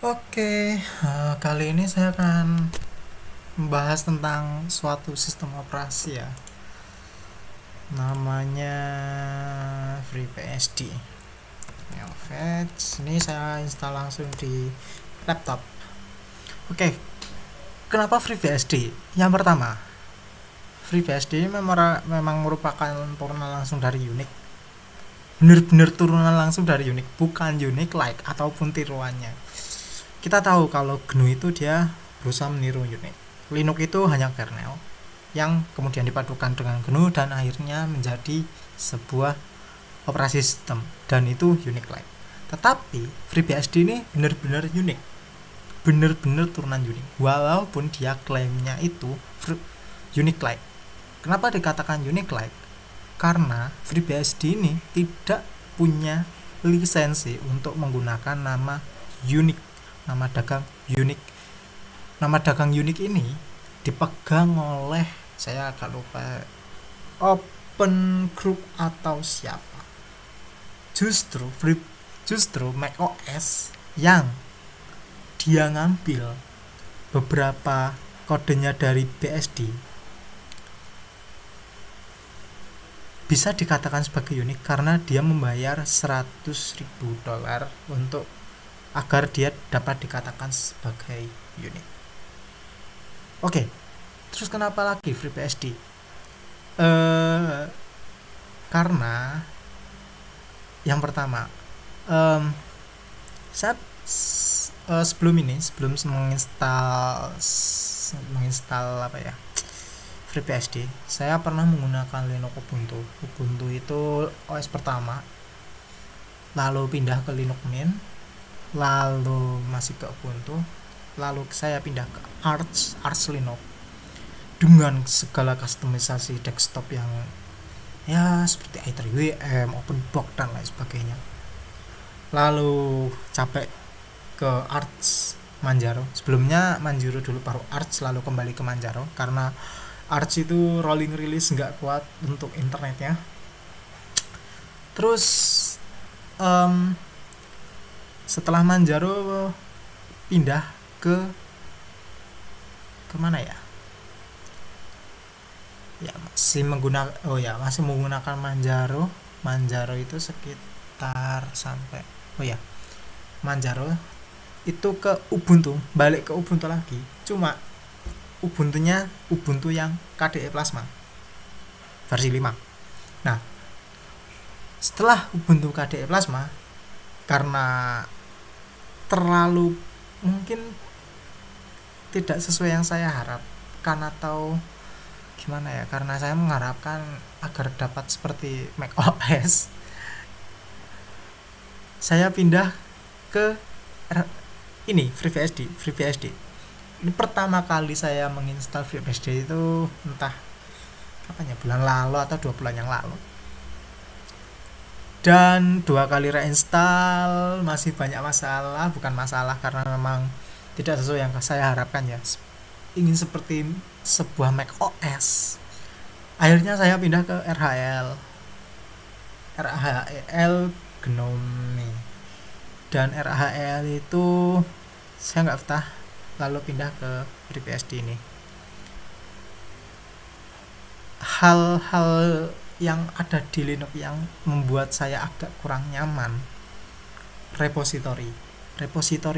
Oke, kali ini saya akan membahas tentang suatu sistem operasi ya. Namanya FreeBSD. Ini saya install langsung di laptop. Oke, kenapa FreeBSD? Yang pertama, FreeBSD memang merupakan turunan langsung dari Unix. Benar-benar turunan langsung dari Unix, bukan Unix like ataupun tiruannya. Kita tahu kalau GNU itu dia berusaha meniru Unix. Linux itu hanya kernel yang kemudian dipadukan dengan GNU dan akhirnya menjadi sebuah operasi sistem, dan itu Unix-like. Tetapi FreeBSD ini benar-benar Unix, benar-benar turunan Unix, walaupun dia klaimnya itu Unix-like. Kenapa dikatakan Unix-like? Karena FreeBSD ini tidak punya lisensi untuk menggunakan nama Unix, nama dagang Unix. Nama dagang Unix ini dipegang oleh, saya agak lupa, Open Group atau siapa. Justru macOS yang dia ngambil beberapa kodenya dari BSD bisa dikatakan sebagai Unix karena dia membayar $100.000 untuk agar dia dapat dikatakan sebagai Unix. Oke, terus kenapa lagi FreeBSD? Karena yang pertama, saya sebelum menginstal apa ya, FreeBSD, saya pernah menggunakan Linux Ubuntu. Ubuntu itu OS pertama, lalu pindah ke Linux Mint, lalu masih ke Ubuntu, lalu saya pindah ke Arch Linux dengan segala kustomisasi desktop yang ya seperti i3WM, OpenBox dan lain sebagainya. Lalu capek ke Arch Manjaro. Sebelumnya Manjaro dulu, baru Arch, lalu kembali ke Manjaro karena Arch itu rolling release nggak kuat untuk internetnya. Terus setelah Manjaro pindah ke kemana ya? Masih menggunakan Manjaro itu sekitar sampai Manjaro itu ke Ubuntu, balik ke Ubuntu lagi, cuma Ubuntu yang KDE Plasma versi 5. Nah, setelah Ubuntu KDE Plasma, karena terlalu mungkin tidak sesuai yang saya harapkan atau gimana ya, karena saya mengharapkan agar dapat seperti macOS, saya pindah ke FreeBSD. Ini pertama kali saya menginstal FreeBSD itu entah kapan ya, bulan lalu atau 2 bulan yang lalu, dan 2 kali reinstall masih banyak masalah. Bukan masalah, karena memang tidak sesuai yang saya harapkan ya, ingin seperti sebuah macOS. Akhirnya saya pindah ke RHEL GNOME, dan RHEL itu saya nggak betah, lalu pindah ke FreeBSD ini. Hal-hal yang ada di Linux yang membuat saya agak kurang nyaman, repository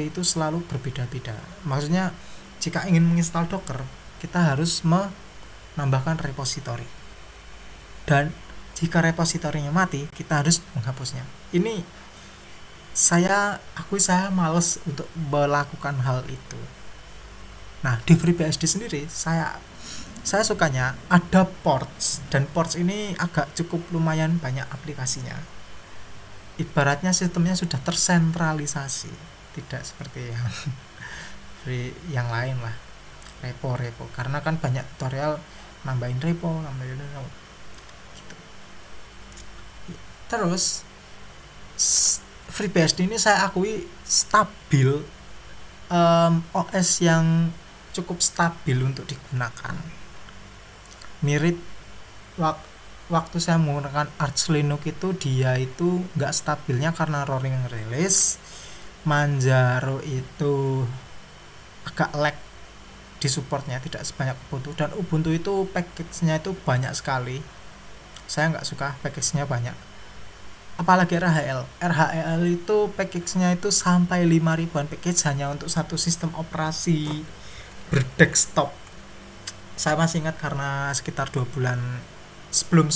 itu selalu berbeda-beda. Maksudnya, jika ingin menginstal Docker, kita harus menambahkan repository, dan jika repositorinya mati, kita harus menghapusnya. Ini saya males untuk melakukan hal itu. Nah, di FreeBSD sendiri saya sukanya ada ports, dan ports ini agak cukup lumayan banyak aplikasinya. Ibaratnya sistemnya sudah tersentralisasi, tidak seperti yang free yang lain lah, repo, karena kan banyak tutorial nambahin repo gitu. Terus FreeBSD ini saya akui stabil, OS yang cukup stabil untuk digunakan. Mirip waktu saya menggunakan Arch Linux itu, dia itu nggak stabilnya karena rolling release, Manjaro itu agak lag di supportnya, tidak sebanyak Ubuntu, dan Ubuntu itu package-nya itu banyak sekali. Saya nggak suka package-nya banyak, apalagi RHEL itu package-nya itu sampai 5.000-an package hanya untuk satu sistem operasi berdesktop. Saya masih ingat karena sekitar 2 bulan sebelum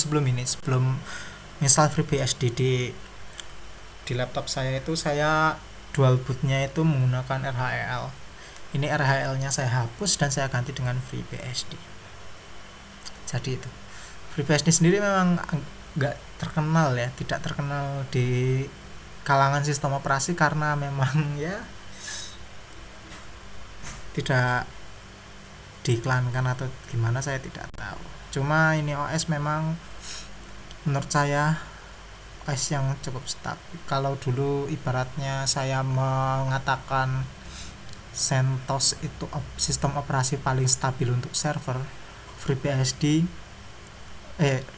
install FreeBSD di laptop saya itu, saya dual bootnya itu menggunakan RHEL. Ini RHEL-nya saya hapus dan saya ganti dengan FreeBSD. Jadi itu FreeBSD sendiri memang nggak terkenal ya, tidak terkenal di kalangan sistem operasi karena memang ya tidak diiklankan atau gimana, saya tidak tahu. Cuma ini OS memang menurut saya OS yang cukup stabil. Kalau dulu ibaratnya saya mengatakan CentOS itu sistem operasi paling stabil untuk server, FreeBSD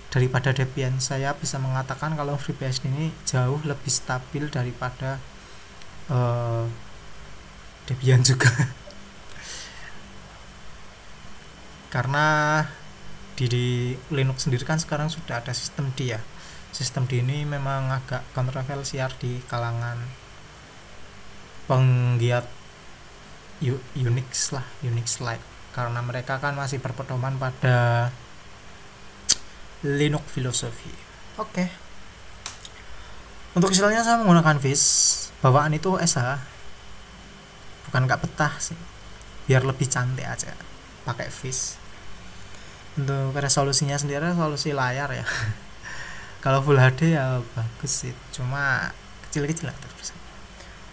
daripada Debian, saya bisa mengatakan kalau FreeBSD ini jauh lebih stabil daripada Debian juga. Karena di Linux sendiri kan sekarang sudah ada sistem D ya. Sistem D ini memang agak kontroversial di kalangan penggiat Unix like, karena mereka kan masih berpedoman pada Linux filosofi. Oke. Untuk hasilnya saya menggunakan Viz. Bawaan itu SH. Bukan nggak betah sih. Biar lebih cantik aja pakai Viz. Untuk resolusinya sendiri resolusi layar ya. Kalau Full HD ya bagus sih. Cuma kecil-kecil lah terus.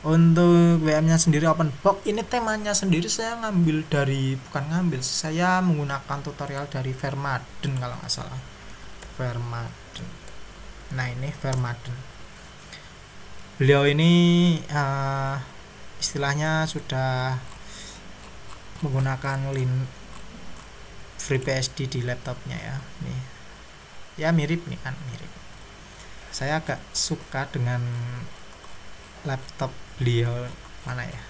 Untuk WM-nya sendiri open box. Ini temanya sendiri saya saya menggunakan tutorial dari Vermaden kalau nggak salah. Vermaden. Nah ini Vermaden. Beliau ini istilahnya sudah menggunakan FreeBSD di laptopnya ya. Nih. Ya mirip nih kan, mirip. Saya agak suka dengan laptop beliau, mana ya,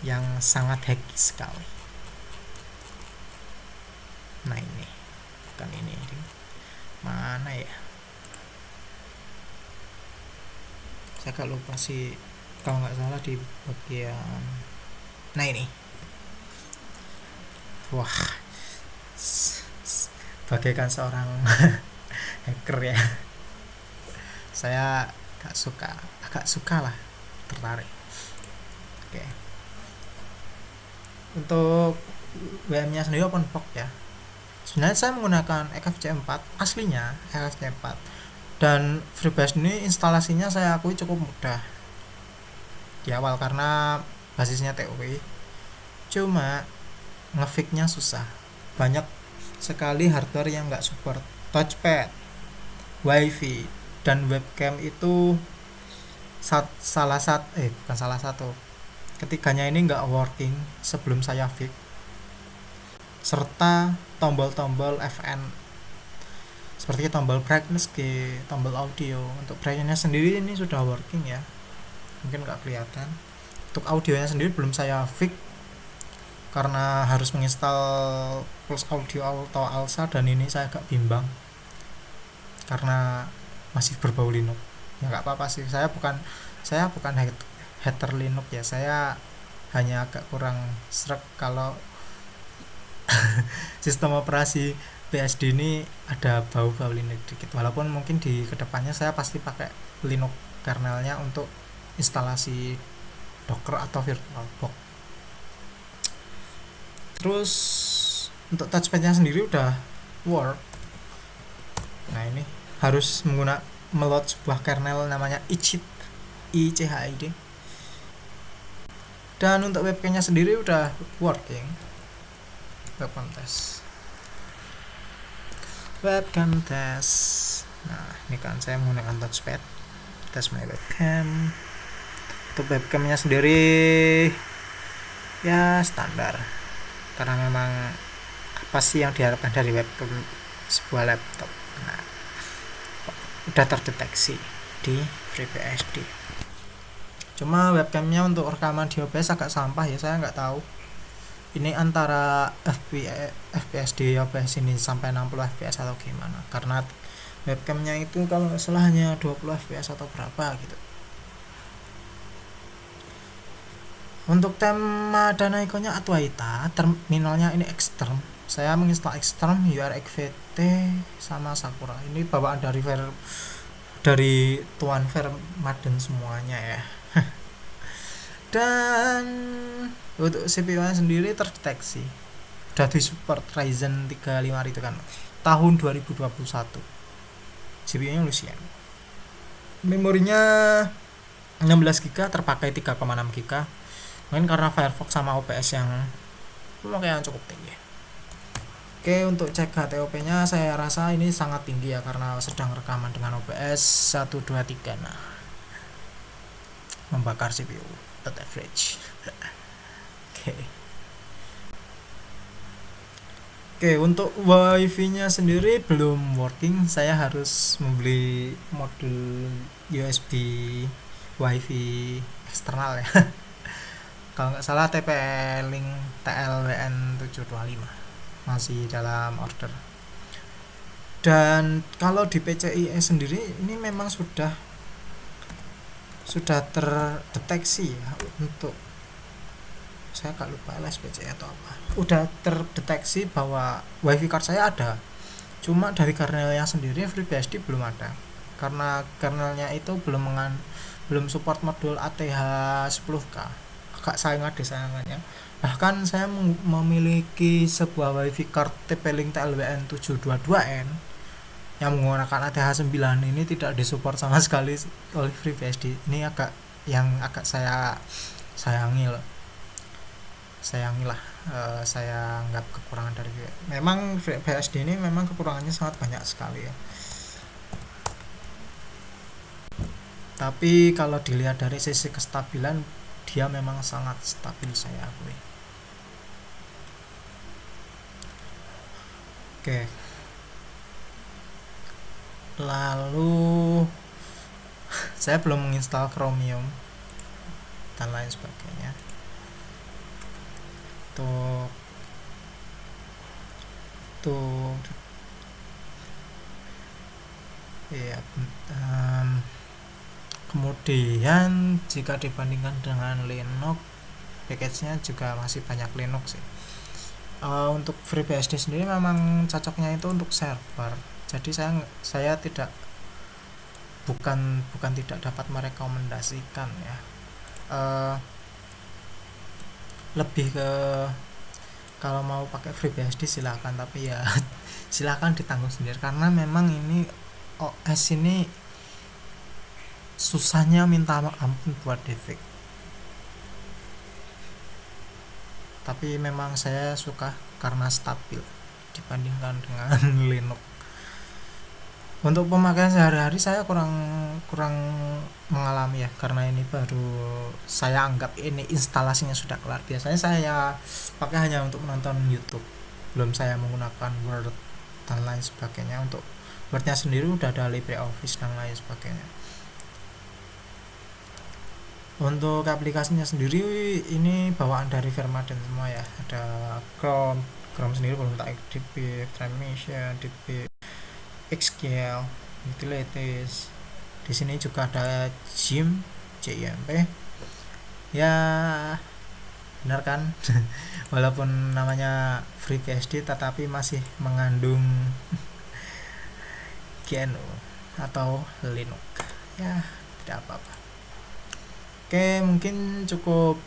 yang sangat hacky sekali. Nah ini, bukan ini. Mana ya? Saya agak lupa sih, kalau nggak salah di bagian. Nah ini. Wah, bagaikan seorang hacker ya. Saya agak suka lah, tertarik. Oke. Untuk WM-nya sendiri open box ya. Sebenarnya saya menggunakan XFCE 4 aslinya, XFCE 4, dan FreeBSD ini instalasinya saya akui cukup mudah di awal karena basisnya TOW. Cuma ngefix-nya susah. Banyak sekali hardware yang nggak support touchpad, wifi, dan webcam itu bukan salah satu, ketiganya ini nggak working sebelum saya fix, serta tombol-tombol FN seperti tombol brightness, tombol audio. Untuk brightness sendiri ini sudah working ya, mungkin nggak kelihatan. Untuk audionya sendiri belum saya fix karena harus menginstal Pulse Audio atau ALSA, dan ini saya agak bimbang karena masih berbau Linux. Ya nggak apa-apa sih, saya bukan hater Linux ya, saya hanya agak kurang srek kalau sistem operasi BSD ini ada bau-bau Linux dikit. Walaupun mungkin di kedepannya saya pasti pakai Linux kernelnya untuk instalasi Docker atau VirtualBox. Terus untuk touchpadnya sendiri udah work. Nah ini harus meload sebuah kernel namanya ICHID. Dan untuk webcamnya sendiri udah working. Webcam test. Nah ini kan saya menggunakan touchpad, tes my webcam. Untuk webcamnya sendiri ya standar, karena memang apa sih yang diharapkan dari webcam sebuah laptop. Nah udah terdeteksi di FreeBSD. Cuma webcamnya untuk rekaman di OBS agak sampah ya, saya nggak tahu ini antara FPS di OBS ini sampai 60 fps atau gimana, karena webcamnya itu kalau nggak salah hanya 20 fps atau berapa gitu. Untuk tema dan ikonnya Atuaita, terminalnya ini Xterm. Saya menginstal Xterm, URXVT sama Sakura. Ini bawaan dari Tuan Vermaden semuanya ya. Dan untuk CPU-nya sendiri terdeteksi udah di support Ryzen 35 itu kan tahun 2021. CPU-nya Lucian. Memorinya 16GB, terpakai 3,6GB. Mungkin karena Firefox sama OBS yang lumayan cukup tinggi. Oke, untuk cek HTOP nya saya rasa ini sangat tinggi ya, karena sedang rekaman dengan OBS 123. Nah, membakar CPU at average. Oke, untuk wifi nya sendiri belum working. Saya harus membeli modul USB wifi eksternal ya. Kalau nggak salah TP-Link TLWN 725 masih dalam order. Dan kalau di PCIe sendiri ini memang sudah terdeteksi ya, untuk saya agak lupa LSPCI atau apa, udah terdeteksi bahwa wifi card saya ada, cuma dari kernelnya sendiri FreeBSD belum ada, karena kernelnya itu belum support modul ATH10K. Agak sayangannya. Bahkan saya memiliki sebuah wifi card TP-Link TLWN 722N yang menggunakan ATH9, ini tidak disupport sama sekali oleh FreeBSD. Ini agak saya sayangi lah. Saya anggap kekurangan dari memang FreeBSD ini memang kekurangannya sangat banyak sekali ya. Tapi kalau dilihat dari sisi kestabilan, dia memang sangat stabil, saya akui. Oke. Lalu saya belum menginstal Chromium dan lain sebagainya. Tuh ya. Kemudian jika dibandingkan dengan Linux, package-nya juga masih banyak Linux sih. Untuk FreeBSD sendiri memang cocoknya itu untuk server. Jadi saya bukan tidak dapat merekomendasikan ya. Lebih ke kalau mau pakai FreeBSD silakan, tapi ya silakan ditanggung sendiri, karena memang ini OS ini susahnya minta ampun buat defect. Tapi memang saya suka karena stabil dibandingkan dengan Linux. Untuk pemakaian sehari-hari saya kurang mengalami ya, karena ini baru, saya anggap ini instalasinya sudah kelar. Biasanya saya pakai hanya untuk menonton YouTube, belum saya menggunakan Word dan lain sebagainya. Untuk Wordnya sendiri udah ada LibreOffice dan lain sebagainya. Untuk aplikasinya sendiri ini bawaan dari Vermaden semua ya. Ada Chrome sendiri belum tak DB Transmission, DB XGL, Utilities. Di sini juga ada JIMP. Ya, benar kan? Walaupun namanya FreeBSD tetapi masih mengandung GNU atau Linux. Ya, tidak apa-apa. Oke, mungkin cukup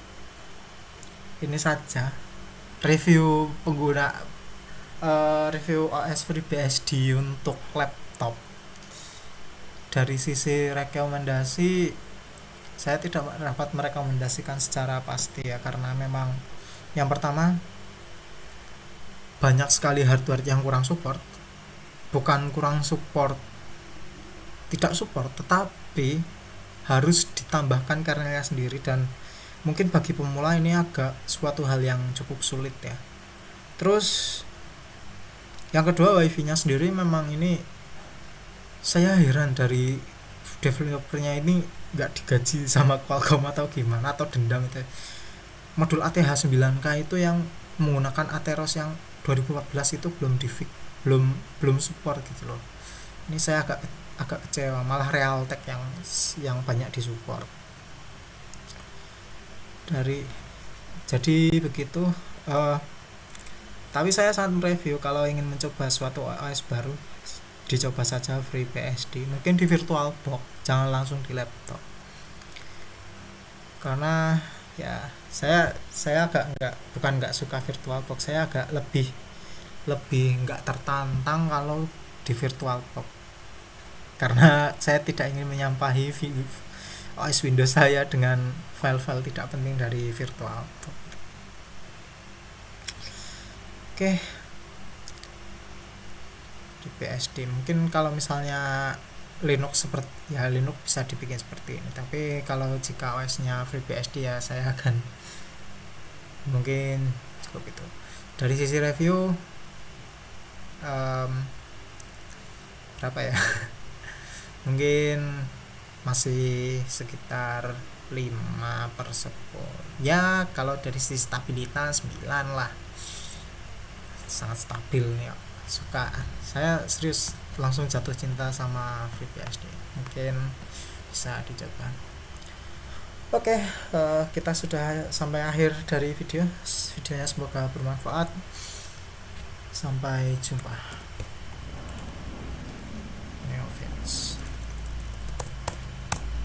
ini saja review review OS FreeBSD untuk laptop. Dari sisi rekomendasi, saya tidak dapat merekomendasikan secara pasti ya, karena memang yang pertama banyak sekali hardware yang kurang support. Bukan kurang support, tidak support, tetapi harus ditambahkan kernelnya sendiri, dan mungkin bagi pemula ini agak suatu hal yang cukup sulit ya. Terus yang kedua, wifi nya sendiri memang ini saya heran dari developernya ini nggak digaji sama Qualcomm atau gimana, atau dendam itu. Modul ATH 9K itu yang menggunakan Atheros yang 2014 itu belum belum support gitu loh. Ini saya agak agak kecewa, malah Realtek yang banyak disupport. Jadi begitu. eh, tapi saya sangat mereview kalau ingin mencoba suatu OS baru, dicoba saja FreeBSD, mungkin di VirtualBox, jangan langsung di laptop. Karena ya saya agak bukan nggak suka VirtualBox, saya agak lebih lebih nggak tertantang kalau di VirtualBox, karena saya tidak ingin menyampahi OS Windows saya dengan file-file tidak penting dari VirtualBox. Oke, di BSD mungkin kalau misalnya Linux bisa dibikin seperti ini, tapi kalau jika OS nya FreeBSD ya saya akan mungkin cukup itu. Dari sisi review berapa ya mungkin masih sekitar 5/10 ya. Kalau dari sisi stabilitas 9 lah, sangat stabil nih. Saya serius langsung jatuh cinta sama FreeBSD, mungkin bisa dicoba. Oke, kita sudah sampai akhir dari videonya, semoga bermanfaat. Sampai jumpa. Neovins,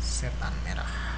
setan merah.